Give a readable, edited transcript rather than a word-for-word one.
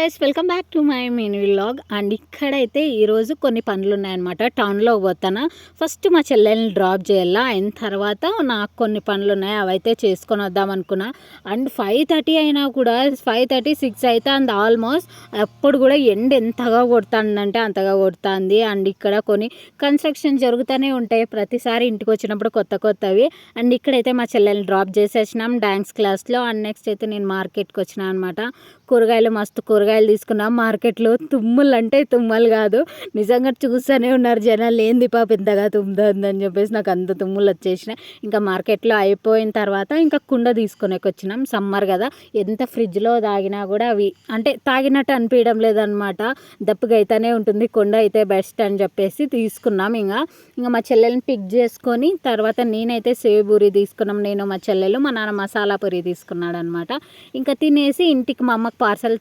Guys, welcome back to my mini vlog. And ఇక్కడైతే ఈరోజు కొన్ని పనులు ఉన్నాయన్నమాట. టౌన్లో పోతాను. ఫస్ట్ మా చెల్లెల్ని డ్రాప్ చేయాలా, అయిన తర్వాత నాకు కొన్ని పనులు ఉన్నాయి, అవైతే చేసుకొని వద్దాం అనుకున్నా. అండ్ 5:30 అయినా కూడా 5:30, 6 అయితే అండ్ ఆల్మోస్ట్ అప్పుడు కూడా ఎండ ఎంతగా కొడుతుందంటే అంతగా కొడుతుంది. అండ్ ఇక్కడ కొన్ని కన్స్ట్రక్షన్ జరుగుతూనే ఉంటాయి ప్రతిసారి ఇంటికి వచ్చినప్పుడు కొత్తవి. అండ్ ఇక్కడైతే మా చెల్లెల్ని డ్రాప్ చేసేసినాం డాన్స్ క్లాస్లో. అండ్ నెక్స్ట్ అయితే నేను మార్కెట్కి వచ్చినా అనమాట. మస్తు కూరగాయలు తీసుకున్నాం మార్కెట్లో. తుమ్ములు అంటే తుమ్మలు కాదు, నిజంగా చూస్తూనే ఉన్నారు జనాలు, ఏంది పాప ఇంతగా తుమ్ముతుందని చెప్పేసి నాకు అంత తుమ్ములు వచ్చేసినాయి. ఇంకా మార్కెట్లో అయిపోయిన తర్వాత ఇంకా కుండ తీసుకొని వచ్చినాం. సమ్మర్ కదా, ఎంత ఫ్రిడ్జ్లో తాగినా కూడా అవి అంటే తాగినట్టు అనిపించడం లేదనమాట, దప్పుగా అయితేనే ఉంటుంది. కుండ అయితే బెస్ట్ అని చెప్పేసి తీసుకున్నాం. ఇంకా మా చెల్లెల్ని పిక్ చేసుకొని తర్వాత నేనైతే సేవ్ పూరి తీసుకున్నాం. నేను మా చెల్లెలు, మా నాన్న మసాలా పూరి తీసుకున్నాడు అనమాట. ఇంకా తినేసి ఇంటికి మా అమ్మకి పార్సల్